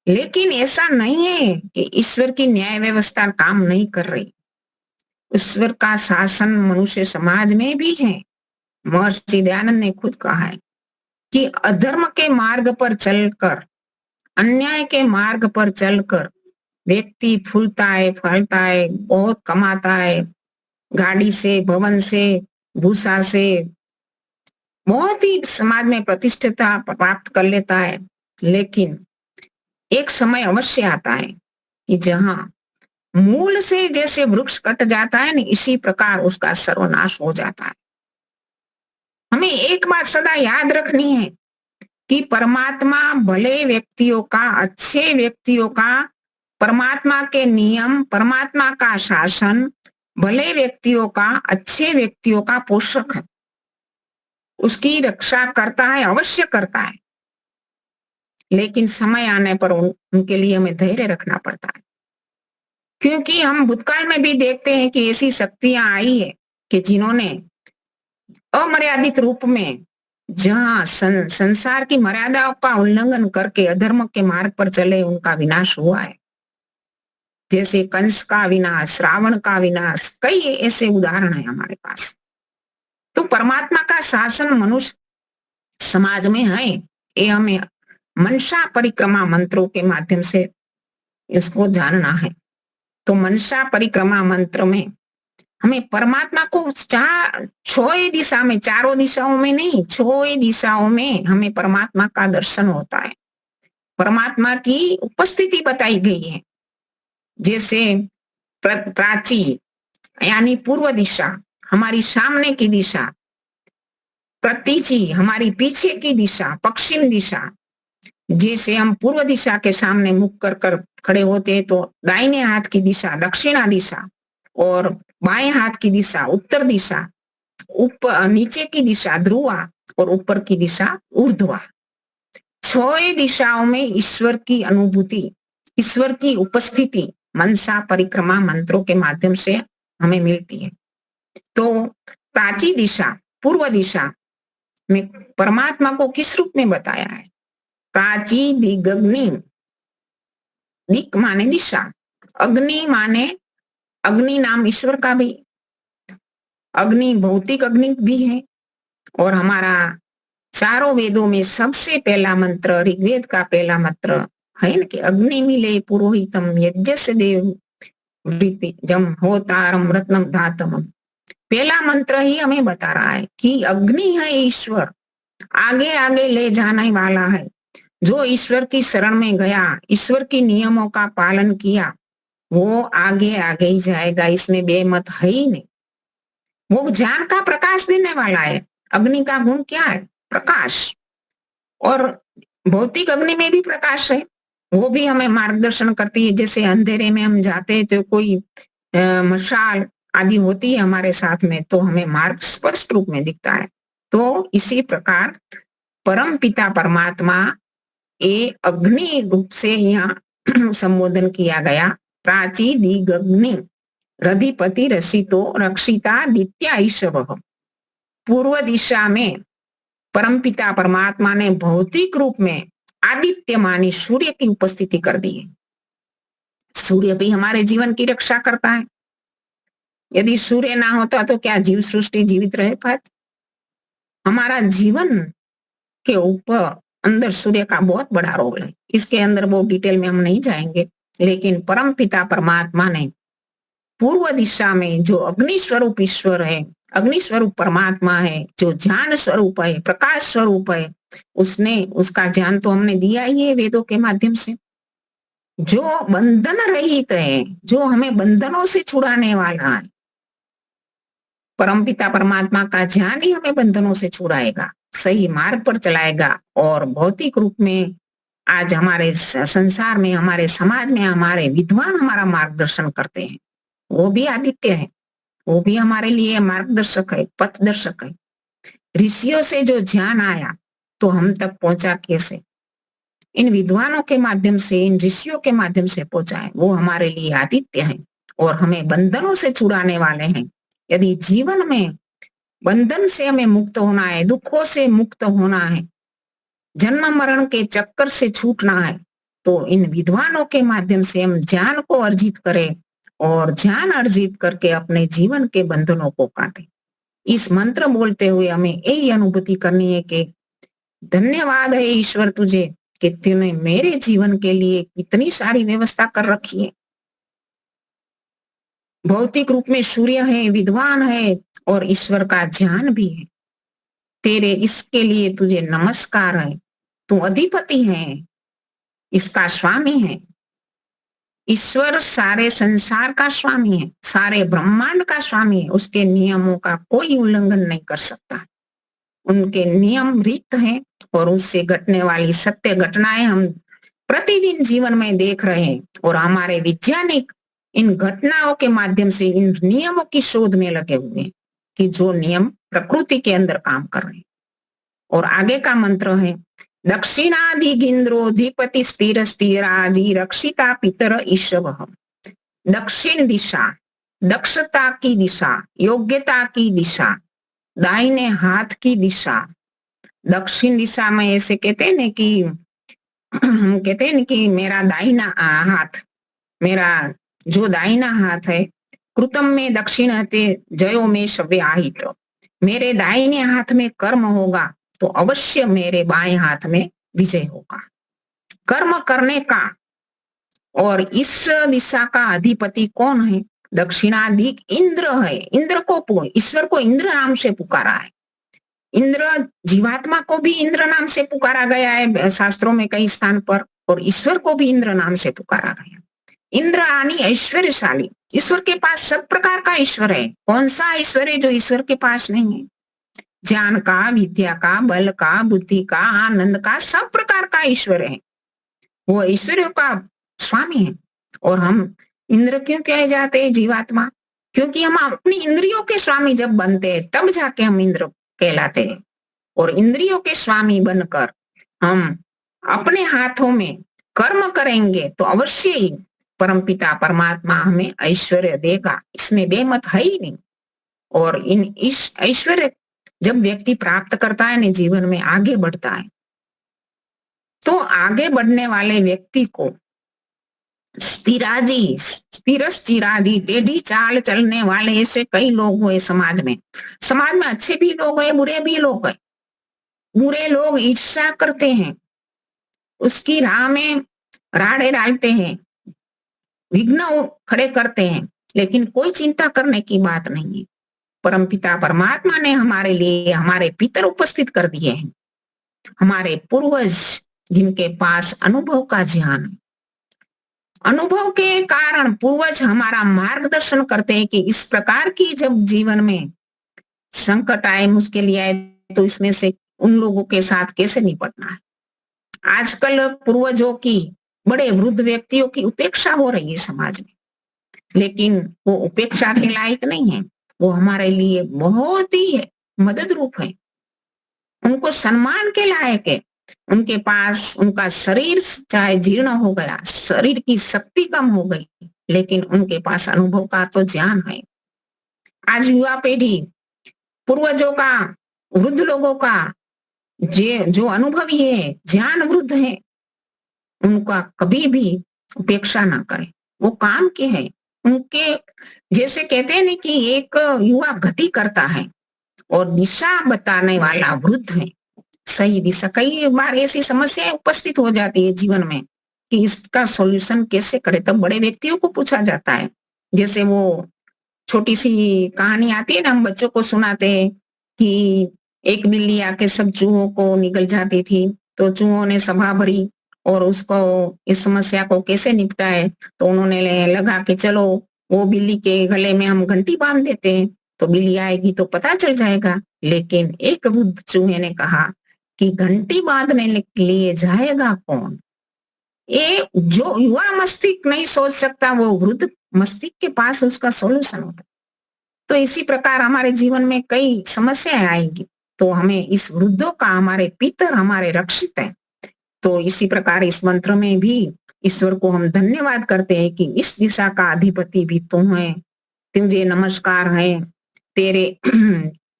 लेकिन ऐसा नहीं है कि ईश्वर की न्याय व्यवस्था काम नहीं कर रही। ईश्वर का शासन मनुष्य समाज में भी है। महर्षि दयानंद ने खुद कहा है कि अधर्म के मार्ग पर चलकर, अन्याय के मार्ग पर चलकर व्यक्ति फूलता है, फलता है, बहुत कमाता है, गाड़ी से, भवन से, भूषा से बहुत ही समाज में प्रतिष्ठिता प्राप्त कर लेता है। लेकिन एक समय अवश्य आता है कि जहां मूल से जैसे वृक्ष कट जाता है ना, इसी प्रकार उसका सर्वनाश हो जाता है। हमें एक बात सदा याद रखनी है कि परमात्मा भले व्यक्तियों का, अच्छे व्यक्तियों का, परमात्मा के नियम, परमात्मा का शासन भले व्यक्तियों का, अच्छे व्यक्तियों का पोषक है, उसकी रक्षा करता है, अवश्य करता है। लेकिन समय आने पर उनके लिए हमें धैर्य रखना पड़ता है, क्योंकि हम भूतकाल में भी देखते हैं कि ऐसी शक्तियां आई है कि जिन्होंने अमर्यादित रूप में जहां संसार की मर्यादाओं का उल्लंघन करके अधर्म के मार्ग पर चले, उनका विनाश हुआ है। जैसे कंस का विनाश, रावण का विनाश, कई ऐसे उदाहरण है हमारे पास। तो परमात्मा का शासन मनुष्य समाज में है, ये हमें मनसा परिक्रमा मंत्रों के माध्यम से इसको जानना है। तो मनसा परिक्रमा मंत्र में हमें परमात्मा को छह दिशा में, चारों दिशाओं में नहीं, 6 दिशाओं में हमें परमात्मा का दर्शन होता है, परमात्मा की उपस्थिति बताई गई है। जैसे प्राची यानी पूर्व दिशा, हमारी सामने की दिशा, प्रतीची हमारी पीछे की दिशा, पश्चिम दिशा। जैसे हम पूर्व दिशा के सामने मुख कर खड़े होते हैं तो दाहिने हाथ की दिशा दक्षिणा दिशा, और बाएं हाथ की दिशा उत्तर दिशा, ऊपर नीचे की दिशा ध्रुवा, और ऊपर की दिशा ऊर्ध्वा। 6 दिशाओं में ईश्वर की अनुभूति, ईश्वर की उपस्थिति मनसा परिक्रमा मंत्रों के माध्यम से हमें मिलती है। तो प्राची दिशा, पूर्व दिशा में परमात्मा को किस रूप में बताया है? प्राची दिग्ग्नि, दिक माने दिशा, अग्नि माने, अग्नि नाम ईश्वर का भी, अग्नि भौतिक अग्नि भी है। और हमारा चारों वेदों में सबसे पहला मंत्र, ऋग्वेद का पहला मंत्र है ना कि अग्नि मिले पुरोहितम यज्ञस्य देव जम होतारम रत्नम धातम। पहला मंत्र ही हमें बता रहा है कि अग्नि है ईश्वर, आगे आगे ले जाने वाला है। जो ईश्वर की शरण में गया, ईश्वर की नियमों का पालन किया, वो आगे आगे ही जाएगा, इसमें बेमत है ही नहीं। वो ज्ञान का प्रकाश देने वाला है। अग्नि का गुण क्या है? प्रकाश। और भौतिक अग्नि में भी प्रकाश है, वो भी हमें मार्गदर्शन करती है। जैसे अंधेरे में हम जाते हैं तो कोई मशाल आदि होती है हमारे साथ में, तो हमें मार्ग स्पष्ट रूप में दिखता है। तो इसी प्रकार परम पिता परमात्मा ये अग्नि रूप से यहाँ संबोधन किया गया। प्राची दिग्ग्नि रधिपति रसितो रक्षिता दित्या ईशव। पूर्व दिशा में परमपिता परमात्मा ने भौतिक रूप में आदित्य मानी सूर्य की उपस्थिति कर दी है। सूर्य भी हमारे जीवन की रक्षा करता है। यदि सूर्य ना होता तो क्या जीव सृष्टि जीवित रह पाती? हमारा जीवन के ऊपर अंदर सूर्य का बहुत बड़ा रोल है। इसके अंदर वो डिटेल में हम नहीं जाएंगे, लेकिन परम पिता परमात्मा ने पूर्व दिशा में जो अग्नि स्वरूप ईश्वर है, अग्नि स्वरूप परमात्मा है, जो ज्ञान स्वरूप है, प्रकाश स्वरूप है, उसने उसका ज्ञान तो हमने दिया ही है वेदों के माध्यम से। जो बंधन रहित है, जो हमें बंधनों से छुड़ाने वाला है, परमपिता परमात्मा का ज्ञान ही हमें बंधनों से छुड़ाएगा, सही मार्ग पर चलाएगा। और भौतिक रूप में आज हमारे संसार में, हमारे समाज में हमारे विद्वान हमारा मार्गदर्शन करते हैं, वो भी आदित्य है, वो भी हमारे लिए मार्गदर्शक है, पथदर्शक है। ऋषियों से जो ज्ञान आया तो हम तक पहुंचा कैसे? इन विद्वानों के माध्यम से, इन ऋषियों के माध्यम से पहुंचा है। वो हमारे लिए आदित्य है और हमें बंधनों से छुड़ाने वाले हैं। यदि जीवन में बंधन से हमें मुक्त होना है, दुखों से मुक्त होना है, जन्म मरण के चक्कर से छूटना है, तो इन विद्वानों के माध्यम से हम ज्ञान को अर्जित करें और ज्ञान अर्जित करके अपने जीवन के बंधनों को काटें। इस मंत्र बोलते हुए हमें यही अनुभूति करनी है कि धन्यवाद है ईश्वर तुझे कि तूने मेरे जीवन के लिए कितनी सारी व्यवस्था कर रखी है। भौतिक रूप में सूर्य है, विद्वान है और ईश्वर का ज्ञान भी है। तेरे इसके लिए तुझे नमस्कार है। तू अधिपति है, इसका स्वामी है। ईश्वर सारे संसार का स्वामी है, सारे ब्रह्मांड का स्वामी है। उसके नियमों का कोई उल्लंघन नहीं कर सकता। उनके नियम रीत हैं और उससे घटने वाली सत्य घटनाएं हम प्रतिदिन जीवन में देख रहे हैं। और हमारे वैज्ञानिक इन घटनाओं के माध्यम से इन नियमों की शोध में लगे हुए हैं कि जो नियम प्रकृति के अंदर काम कर रहे हैं। और आगे का मंत्र है दक्षिणाधिगिंद्रोधिपति स्थिर स्थिरादि रक्षिता पितर ईशव। दक्षिण दिशा, दक्षता की दिशा, योग्यता की दिशा, दाहिने हाथ की दिशा। दक्षिण दिशा में ऐसे कहते हैं ना कि हम कहते हैं ना कि मेरा दाहिना हाथ, मेरा जो दाहिना हाथ है, कृतम में दक्षिण हते जयो में शव्य आहित। मेरे दाहिने हाथ में कर्म होगा तो अवश्य मेरे बाएं हाथ में विजय होगा। कर्म करने का और इस दिशा का अधिपति कौन है? दक्षिणाधिक इंद्र है। इंद्र को, ईश्वर को इंद्र नाम से पुकारा है। इंद्र, जीवात्मा को भी इंद्र नाम से पुकारा गया है शास्त्रों में कई स्थान पर, और ईश्वर को भी इंद्र नाम से पुकारा गया। इंद्र यानी ऐश्वर्यशाली। ईश्वर के पास सब प्रकार का ईश्वर है। कौन सा ईश्वर है जो ईश्वर के पास नहीं है? ज्ञान का, विद्या का, बल का, बुद्धि का, आनंद का, सब प्रकार का ईश्वर है। वो ईश्वर का स्वामी है। और हम इंद्र क्यों कहे जाते हैं? जीवात्मा, क्योंकि हम अपनी इंद्रियों के स्वामी जब बनते हैं तब जाके हम इंद्र कहलाते हैं। और इंद्रियों के स्वामी बनकर हम अपने हाथों में कर्म करेंगे तो अवश्य ही परमपिता परमात्मा हमें ऐश्वर्य देगा, इसमें बेमत है ही नहीं। और इन इस ऐश्वर्य जब व्यक्ति प्राप्त करता है ना, जीवन में आगे बढ़ता है, तो आगे बढ़ने वाले व्यक्ति को स्थिराजी टेढ़ी चाल चलने वाले ऐसे कई लोग हुए समाज में। समाज में अच्छे भी लोग हैं, बुरे भी लोग हैं। बुरे लोग ईर्ष्या करते हैं, उसकी राह में राड़े डालते हैं, विघ्न खड़े करते हैं, लेकिन कोई चिंता करने की बात नहीं है। परमपिता परमात्मा ने हमारे लिए हमारे पितर उपस्थित कर दिए हैं, हमारे पूर्वज जिनके पास अनुभव का ज्ञान है। अनुभव के कारण पूर्वज हमारा मार्गदर्शन करते हैं कि इस प्रकार की जब जीवन में संकट आए, मुश्किल आए, तो इसमें से उन लोगों के साथ कैसे निपटना है। आजकल पूर्वजों की, बड़े वृद्ध व्यक्तियों की उपेक्षा हो रही है समाज में, लेकिन वो उपेक्षा के लायक नहीं है। वो हमारे लिए बहुत ही मदद रूप है, उनको सम्मान के लायक है। उनके पास उनका शरीर चाहे जीर्ण हो गया, शरीर की शक्ति कम हो गई, लेकिन उनके पास अनुभव का तो ज्ञान है। आज युवा पीढ़ी पूर्वजों का, वृद्ध लोगों का जो अनुभवी है, ज्ञान वृद्ध है, उनका कभी भी उपेक्षा ना करें। वो काम के हैं। उनके जैसे कहते हैं ना कि एक युवा गति करता है और दिशा बताने वाला वृद्ध है, सही दिशा। कई बार ऐसी समस्याएं उपस्थित हो जाती है जीवन में कि इसका सॉल्यूशन कैसे करें, तब बड़े व्यक्तियों को पूछा जाता है। जैसे वो छोटी सी कहानी आती है ना, हम बच्चों को सुनाते हैं कि एक बिल्ली आके सब चूहों को निगल जाती थी, तो चूहों ने सभा भरी और उसको इस समस्या को कैसे निपटाए। तो उन्होंने लगा कि चलो वो बिल्ली के गले में हम घंटी बांध देते हैं, तो बिल्ली आएगी तो पता चल जाएगा। लेकिन एक वृद्ध चूहे ने कहा कि घंटी बांधने के लिए जाएगा कौन? ये जो युवा मस्तिष्क नहीं सोच सकता, वो वृद्ध मस्तिष्क के पास उसका सॉल्यूशन होता। तो इसी प्रकार हमारे जीवन में कई समस्याएं आएंगी, तो हमें इस वृद्धों का, हमारे पितर हमारे रक्षित है। तो इसी प्रकार इस मंत्र में भी ईश्वर को हम धन्यवाद करते हैं कि इस दिशा का अधिपति भी तुम है, तुझे नमस्कार है। तेरे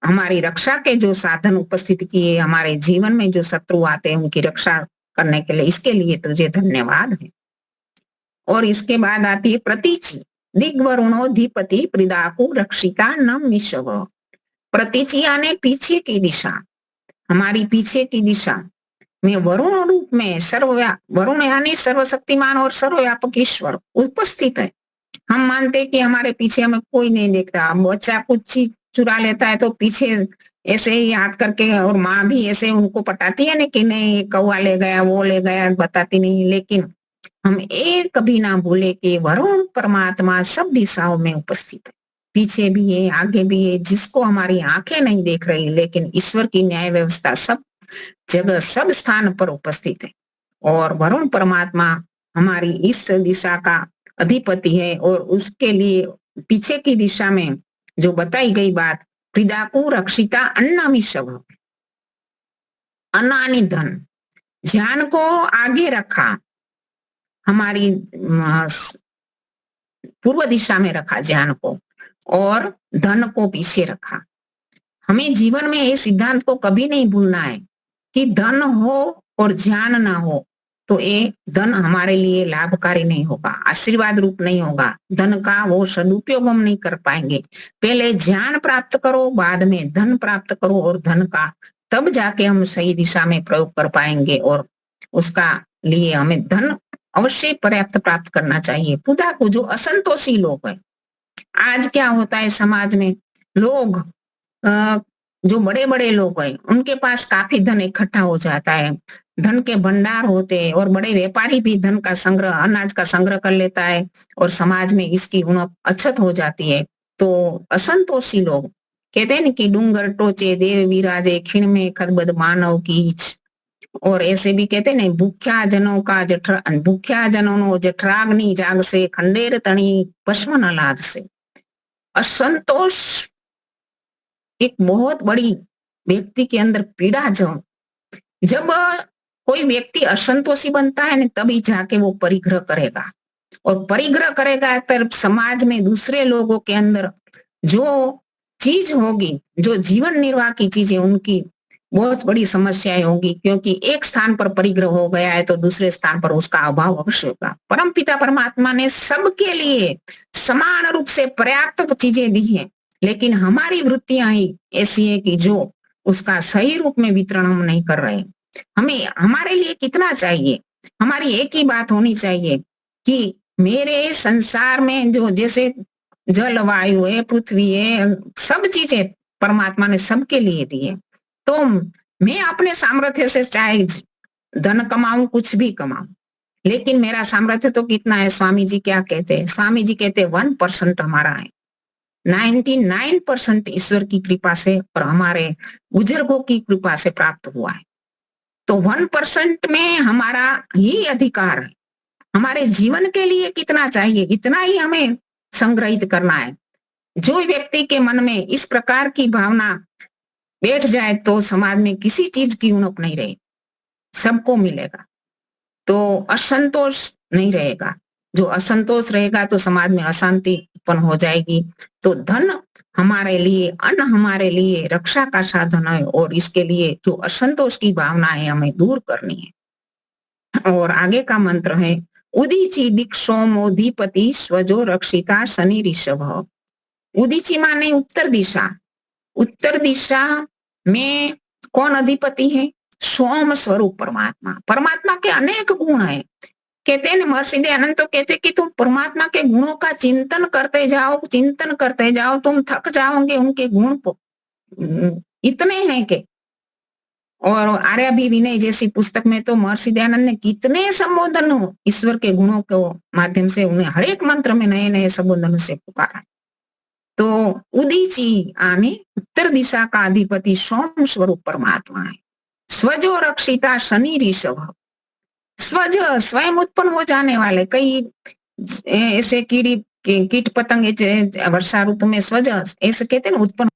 हमारी रक्षा के जो साधन उपस्थित किए, हमारे जीवन में जो शत्रु आते हैं उनकी रक्षा करने के लिए, इसके लिए तुझे धन्यवाद है। और इसके बाद आती है प्रतीचि। दिग्वरुणोधिपति प्रिदाकु रक्षिता नम विश्व। प्रतीचि यानी पीछे की दिशा, हमारी पीछे की दिशा में वरुण रूप में वरुण यानी सर्वशक्तिमान और सर्वव्यापक ईश्वर उपस्थित है। हम मानते कि हमारे पीछे हमें कोई नहीं देखता। बच्चा कुछ चीज चुरा लेता है तो पीछे ऐसे ही याद करके, और माँ भी ऐसे उनको पटाती है ना कि नहीं कौवा ले गया, वो ले गया, बताती नहीं। लेकिन हम एक कभी ना भूले कि वरुण परमात्मा सब दिशाओं में उपस्थित है, पीछे भी है, आगे भी है, जिसको हमारी आंखें नहीं देख रही, लेकिन ईश्वर की न्याय व्यवस्था सब जगह सब स्थान पर उपस्थित है। और वरुण परमात्मा हमारी इस दिशा का अधिपति है और उसके लिए पीछे की दिशा में जो बताई गई बात, हृदय रक्षिता अन्नामिशव, अन्नानि धन, ज्ञान को आगे रखा, हमारी पूर्व दिशा में रखा ज्ञान को, और धन को पीछे रखा। हमें जीवन में इस सिद्धांत को कभी नहीं भूलना है कि धन हो और ज्ञान ना हो तो ये धन हमारे लिए लाभकारी नहीं होगा, आशीर्वाद रूप नहीं होगा, धन का वो सदुपयोग हम नहीं कर पाएंगे। पहले ज्ञान प्राप्त करो, बाद में धन प्राप्त करो, और धन का तब जाके हम सही दिशा में प्रयोग कर पाएंगे। और उसका लिए हमें धन अवश्य पर्याप्त प्राप्त करना चाहिए। पुदा को जो असंतोषी लोग हैं, आज क्या होता है समाज में, लोग जो बड़े बड़े लोग हैं उनके पास काफी धन इकट्ठा हो जाता है, धन के भंडार होते हैं, और बड़े व्यापारी भी धन का संग्रह, अनाज का संग्रह कर लेता है, और समाज में इसकी उणप अछत हो जाती है। तो असंतोषी लोग कहते हैं कि डूंगर टोचे देव विराजे, खिण में खदबद मानव कीच, और ऐसे भी कहते हैं भूख्या जनों का भूख्या जनों जठराग्नि जाग से, खंडेर तणी भस्म न लाद से। असंतोष एक बहुत बड़ी व्यक्ति के अंदर पीड़ा। जब कोई व्यक्ति असंतोषी बनता है ना, तभी जाके वो परिग्रह करेगा, और परिग्रह करेगा तब समाज में दूसरे लोगों के अंदर जो चीज होगी, जो जीवन निर्वाह की चीजें, उनकी बहुत बड़ी समस्याएं होगी, क्योंकि एक स्थान पर परिग्रह हो गया है तो दूसरे स्थान पर उसका अभाव अवश्य होगा। परम पिता परमात्मा ने सबके लिए समान रूप से पर्याप्त चीजें दी है, लेकिन हमारी वृत्तियां ही ऐसी है कि जो उसका सही रूप में वितरण हम नहीं कर रहे। हमें हमारे लिए कितना चाहिए, हमारी एक ही बात होनी चाहिए कि मेरे संसार में जो जैसे जल वायु है, पृथ्वी है, सब चीजें परमात्मा ने सबके लिए दी है। तो मैं अपने सामर्थ्य से चाहे धन कमाऊं, कुछ भी कमाऊं, लेकिन मेरा सामर्थ्य तो कितना है। स्वामी जी क्या कहते हैं? स्वामी जी कहते हैं 1% हमारा है, 99% ईश्वर की कृपा से और हमारे बुजुर्गों की कृपा से प्राप्त हुआ है। तो 1% में हमारा ही अधिकार है। हमारे जीवन के लिए कितना चाहिए, इतना ही हमें संग्रहित करना है। जो व्यक्ति के मन में इस प्रकार की भावना बैठ जाए तो समाज में किसी चीज की उणप नहीं रहेगी, सबको मिलेगा, तो असंतोष नहीं रहेगा। जो असंतोष रहेगा तो समाज में अशांति उत्पन्न हो जाएगी। तो धन हमारे लिए, अन्न हमारे लिए रक्षा का साधन है, और इसके लिए जो असंतोष की भावना है हमें दूर करनी है। और आगे का मंत्र है उदीची दिक्षोमोधिपति स्वजो रक्षिता शनि ऋषभ। उदीची माने उत्तर दिशा। उत्तर दिशा में कौन अधिपति है? सोम स्वरूप परमात्मा। परमात्मा के अनेक गुण हैं। कहते हैं महर्षि दयानंद तो कहते कि तुम परमात्मा के गुणों का चिंतन करते जाओ, चिंतन करते जाओ, तुम थक जाओगे। उनके गुण इतने हैं कि, और आर्याभी विनय जैसी पुस्तक में तो महर्षि दयानंद ने कितने संबोधन हो ईश्वर के गुणों के माध्यम से, उन्हें हर एक मंत्र में नए नए संबोधन से पुकारा। तो उदीची आने उत्तर दिशा का अधिपति सोम स्वरूप परमात्मा है। स्वजो रक्षिता शनि ऋषभ। स्वज स्वयं उत्पन्न हो जाने वाले, कई ऐसे कीट पतंगे वर्षा ऋतु में स्वज ऐसे कहते हैं उत्पन्न